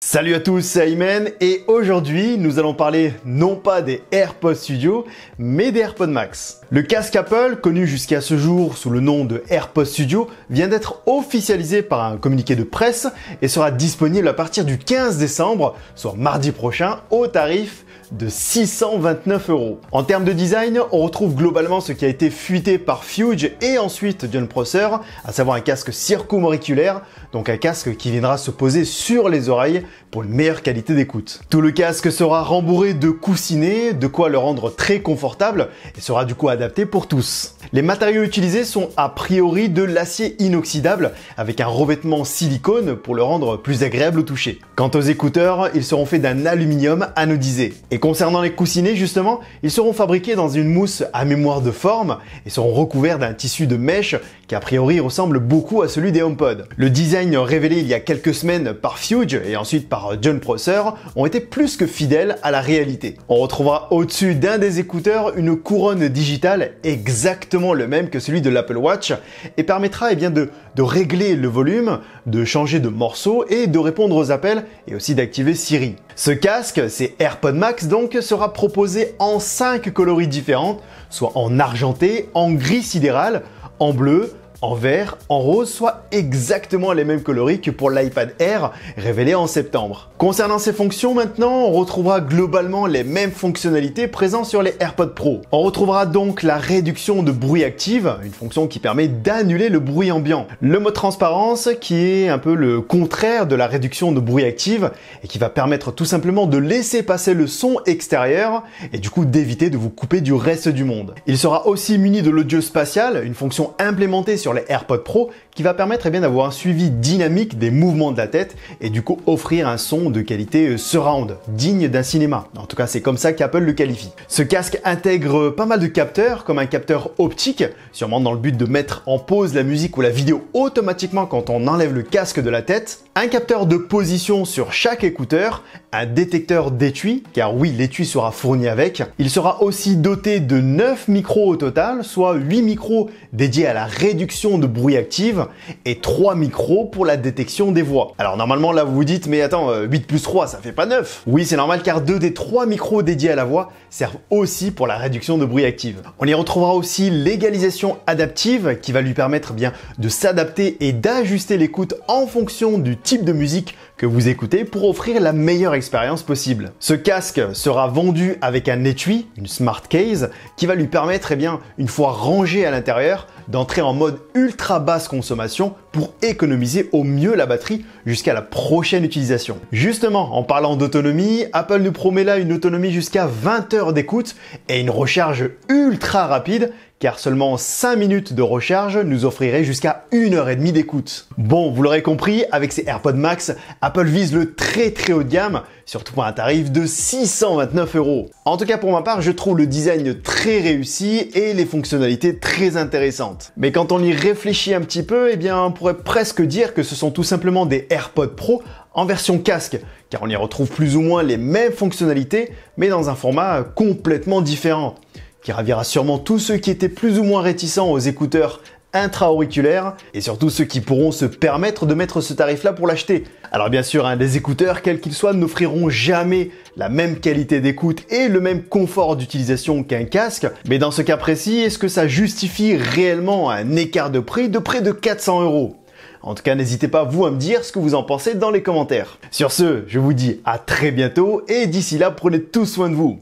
Salut à tous, c'est Ayman et aujourd'hui nous allons parler non pas des AirPods Studio mais des AirPods Max. Le casque Apple, connu jusqu'à ce jour sous le nom de AirPods Studio, vient d'être officialisé par un communiqué de presse et sera disponible à partir du 15 décembre, soit mardi prochain, au tarif de 629 €. En termes de design, on retrouve globalement ce qui a été fuité par Fuge et ensuite Jon Prosser, à savoir un casque circumauriculaire, donc un casque qui viendra se poser sur les oreilles pour une meilleure qualité d'écoute. Tout le casque sera rembourré de coussinets, de quoi le rendre très confortable et sera du coup adapté pour tous. Les matériaux utilisés sont a priori de l'acier inoxydable avec un revêtement silicone pour le rendre plus agréable au toucher. Quant aux écouteurs, ils seront faits d'un aluminium anodisé. Et concernant les coussinets justement, ils seront fabriqués dans une mousse à mémoire de forme et seront recouverts d'un tissu de mèche qui a priori ressemble beaucoup à celui des HomePod. Le design révélé il y a quelques semaines par Fuge et ensuite par Jon Prosser ont été plus que fidèles à la réalité. On retrouvera au-dessus d'un des écouteurs une couronne digitale exactement le même que celui de l'Apple Watch et permettra de régler le volume, de changer de morceau et de répondre aux appels et aussi d'activer Siri. Ce casque, c'est AirPods Max donc, sera proposé en 5 coloris différentes, soit en argenté, en gris sidéral, en bleu, en vert, en rose, soit exactement les mêmes coloris que pour l'iPad Air révélé en septembre. Concernant ces fonctions maintenant, on retrouvera globalement les mêmes fonctionnalités présentes sur les AirPods Pro. On retrouvera donc la réduction de bruit active, une fonction qui permet d'annuler le bruit ambiant. Le mode transparence qui est un peu le contraire de la réduction de bruit active et qui va permettre tout simplement de laisser passer le son extérieur et du coup d'éviter de vous couper du reste du monde. Il sera aussi muni de l'audio spatial, une fonction implémentée sur les AirPods Pro qui va permettre d'avoir un suivi dynamique des mouvements de la tête et du coup offrir un son de qualité surround, digne d'un cinéma. En tout cas, c'est comme ça qu'Apple le qualifie. Ce casque intègre pas mal de capteurs, comme un capteur optique, sûrement dans le but de mettre en pause la musique ou la vidéo automatiquement quand on enlève le casque de la tête, un capteur de position sur chaque écouteur, un détecteur d'étui, car oui, l'étui sera fourni avec. Il sera aussi doté de 9 micros au total, soit 8 micros dédiés à la réduction de bruit active et 3 micros pour la détection des voix. Alors normalement là vous vous dites mais attends 8 plus 3 ça fait pas 9. Oui c'est normal car 2 des 3 micros dédiés à la voix servent aussi pour la réduction de bruit active. On y retrouvera aussi l'égalisation adaptive qui va lui permettre de s'adapter et d'ajuster l'écoute en fonction du type de musique que vous écoutez pour offrir la meilleure expérience possible. Ce casque sera vendu avec un étui, une smart case, qui va lui permettre, une fois rangé à l'intérieur, d'entrer en mode ultra basse consommation pour économiser au mieux la batterie jusqu'à la prochaine utilisation. Justement, en parlant d'autonomie, Apple nous promet là une autonomie jusqu'à 20 heures d'écoute et une recharge ultra rapide car seulement 5 minutes de recharge nous offrirait jusqu'à 1h30 d'écoute. Bon, vous l'aurez compris, avec ces AirPods Max, Apple vise le très haut de gamme, surtout pour un tarif de 629 €. En tout cas pour ma part, je trouve le design très réussi et les fonctionnalités très intéressantes. Mais quand on y réfléchit un petit peu, on pourrait presque dire que ce sont tout simplement des AirPods Pro en version casque, car on y retrouve plus ou moins les mêmes fonctionnalités, mais dans un format complètement différent, qui ravira sûrement tous ceux qui étaient plus ou moins réticents aux écouteurs intra-auriculaires et surtout ceux qui pourront se permettre de mettre ce tarif-là pour l'acheter. Alors bien sûr, des écouteurs, quels qu'ils soient, n'offriront jamais la même qualité d'écoute et le même confort d'utilisation qu'un casque, mais dans ce cas précis, est-ce que ça justifie réellement un écart de prix de près de 400 €? En tout cas, n'hésitez pas vous à me dire ce que vous en pensez dans les commentaires. Sur ce, je vous dis à très bientôt et d'ici là, prenez tout soin de vous.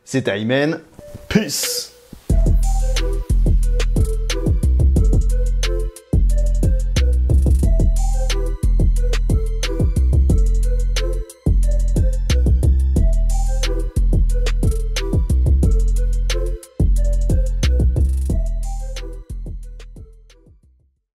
C'était Ayman. Peace.